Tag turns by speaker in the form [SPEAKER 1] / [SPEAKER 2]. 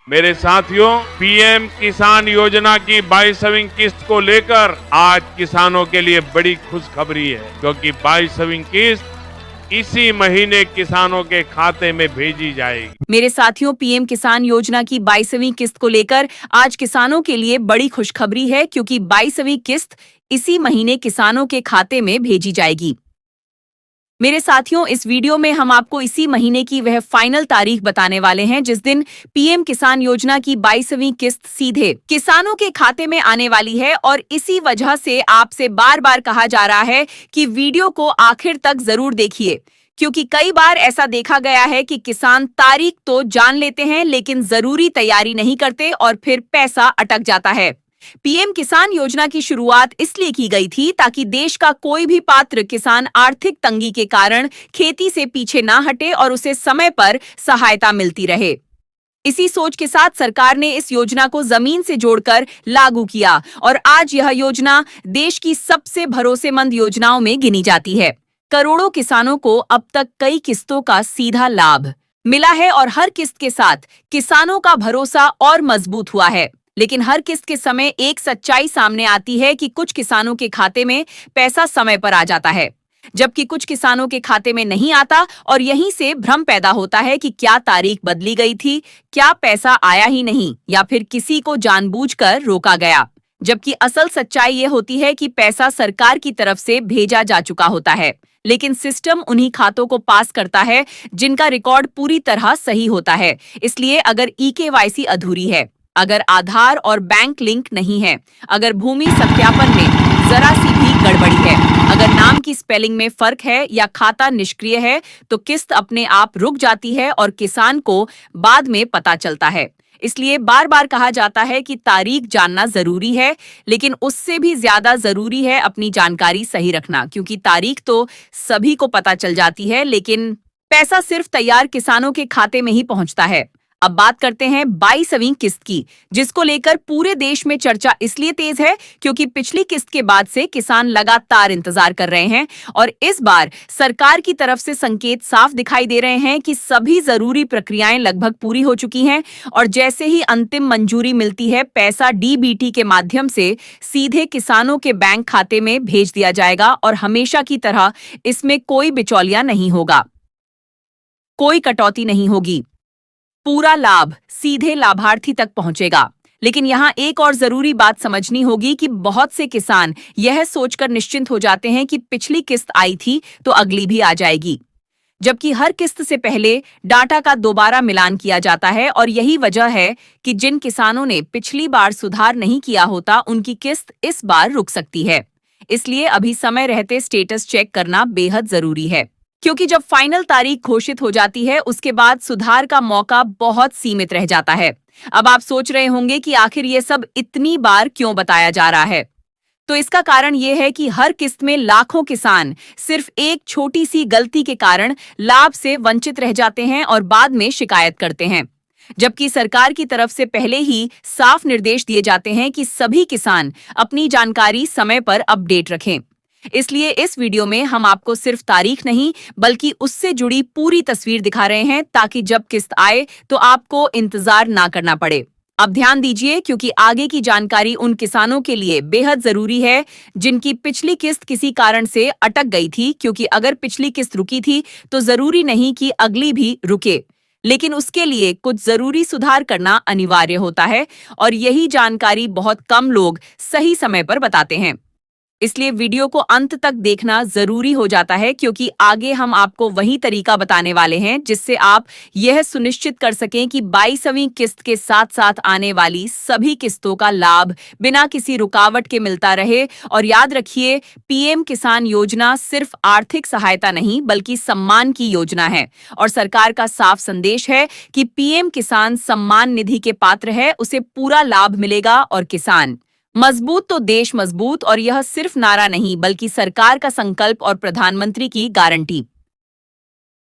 [SPEAKER 1] मेरे साथियों, पीएम किसान योजना की 22वीं किस्त को लेकर आज किसानों के लिए बड़ी खुशखबरी है, क्योंकि 22वीं किस्त इसी महीने किसानों के खाते में भेजी जाएगी।
[SPEAKER 2] मेरे साथियों, पीएम किसान योजना की 22वीं किस्त को लेकर आज किसानों के लिए बड़ी खुशखबरी है, क्योंकि 22वीं किस्त इसी महीने किसानों के खाते में भेजी जाएगी। मेरे साथियों, इस वीडियो में हम आपको इसी महीने की वह फाइनल तारीख बताने वाले हैं जिस दिन पीएम किसान योजना की 22वीं किस्त सीधे किसानों के खाते में आने वाली है। और इसी वजह से आपसे बार बार कहा जा रहा है कि वीडियो को आखिर तक जरूर देखिए, क्योंकि कई बार ऐसा देखा गया है कि किसान तारीख तो जान लेते हैं लेकिन जरूरी तैयारी नहीं करते और फिर पैसा अटक जाता है। पीएम किसान योजना की शुरुआत इसलिए की गई थी ताकि देश का कोई भी पात्र किसान आर्थिक तंगी के कारण खेती से पीछे ना हटे और उसे समय पर सहायता मिलती रहे। इसी सोच के साथ सरकार ने इस योजना को जमीन से जोड़कर लागू किया और आज यह योजना देश की सबसे भरोसेमंद योजनाओं में गिनी जाती है। करोड़ों किसानों को अब तक कई किस्तों का सीधा लाभ मिला है और हर किस्त के साथ किसानों का भरोसा और मजबूत हुआ है। लेकिन हर किस्त के समय एक सच्चाई सामने आती है कि कुछ किसानों के खाते में पैसा समय पर आ जाता है, जबकि कुछ किसानों के खाते में नहीं आता और यहीं से भ्रम पैदा होता है कि क्या तारीख बदली गई थी, क्या पैसा आया ही नहीं, या फिर किसी को जानबूझकर रोका गया। जबकि असल सच्चाई ये होती है कि पैसा सरकार की तरफ से भेजा जा चुका होता है, लेकिन सिस्टम उन्हीं खातों को पास करता है जिनका रिकॉर्ड पूरी तरह सही होता है। इसलिए अगर ईकेवाईसी अधूरी है, अगर आधार और बैंक लिंक नहीं है, अगर भूमि सत्यापन में जरा सी भी गड़बड़ी है, अगर नाम की स्पेलिंग में फर्क है या खाता निष्क्रिय है, तो किस्त अपने आप रुक जाती है और किसान को बाद में पता चलता है। इसलिए बार बार कहा जाता है कि तारीख जानना जरूरी है, लेकिन उससे भी ज्यादा जरूरी है अपनी जानकारी सही रखना, क्योंकि तारीख तो सभी को पता चल जाती है लेकिन पैसा सिर्फ तैयार किसानों के खाते में ही पहुंचता है। अब बात करते हैं 22वीं किस्त की, जिसको लेकर पूरे देश में चर्चा इसलिए तेज है क्योंकि पिछली किस्त के बाद से किसान लगातार इंतजार कर रहे हैं और इस बार सरकार की तरफ से संकेत साफ दिखाई दे रहे हैं कि सभी जरूरी प्रक्रियाएं लगभग पूरी हो चुकी हैं और जैसे ही अंतिम मंजूरी मिलती है, पैसा डीबीटी के माध्यम से सीधे किसानों के बैंक खाते में भेज दिया जाएगा और हमेशा की तरह इसमें कोई बिचौलिया नहीं होगा, कोई कटौती नहीं होगी, पूरा लाभ सीधे लाभार्थी तक पहुंचेगा। लेकिन यहाँ एक और जरूरी बात समझनी होगी कि बहुत से किसान यह सोचकर निश्चिंत हो जाते हैं कि पिछली किस्त आई थी तो अगली भी आ जाएगी, जबकि हर किस्त से पहले डाटा का दोबारा मिलान किया जाता है और यही वजह है कि जिन किसानों ने पिछली बार सुधार नहीं किया होता, उनकी किस्त इस बार रुक सकती है। इसलिए अभी समय रहते स्टेटस चेक करना बेहद जरूरी है, क्योंकि जब फाइनल तारीख घोषित हो जाती है उसके बाद सुधार का मौका बहुत सीमित रह जाता है। अब आप सोच रहे होंगे कि आखिर ये सब इतनी बार क्यों बताया जा रहा है, तो इसका कारण ये है कि हर किस्त में लाखों किसान सिर्फ एक छोटी सी गलती के कारण लाभ से वंचित रह जाते हैं और बाद में शिकायत करते हैं, जबकि सरकार की तरफ से पहले ही साफ निर्देश दिए जाते हैं कि सभी किसान अपनी जानकारी समय पर अपडेट रखें। इसलिए इस वीडियो में हम आपको सिर्फ तारीख नहीं बल्कि उससे जुड़ी पूरी तस्वीर दिखा रहे हैं, ताकि जब किस्त आए तो आपको इंतजार ना करना पड़े। अब ध्यान दीजिए, क्योंकि आगे की जानकारी उन किसानों के लिए बेहद जरूरी है जिनकी पिछली किस्त किसी कारण से अटक गई थी, क्योंकि अगर पिछली किस्त रुकी थी तो जरूरी नहीं कि अगली भी रुके, लेकिन उसके लिए कुछ जरूरी सुधार करना अनिवार्य होता है और यही जानकारी बहुत कम लोग सही समय पर बताते हैं। इसलिए वीडियो को अंत तक देखना जरूरी हो जाता है, क्योंकि आगे हम आपको वही तरीका बताने वाले हैं जिससे आप यह सुनिश्चित कर सकें कि 22वीं किस्त के साथ साथ आने वाली सभी किस्तों का लाभ बिना किसी रुकावट के मिलता रहे। और याद रखिए, पीएम किसान योजना सिर्फ आर्थिक सहायता नहीं बल्कि सम्मान की योजना है और सरकार का साफ संदेश है कि पीएम किसान सम्मान निधि के पात्र है, उसे पूरा लाभ मिलेगा और किसान मजबूत तो देश मजबूत। और यह सिर्फ नारा नहीं बल्कि सरकार का संकल्प और प्रधानमंत्री की गारंटी।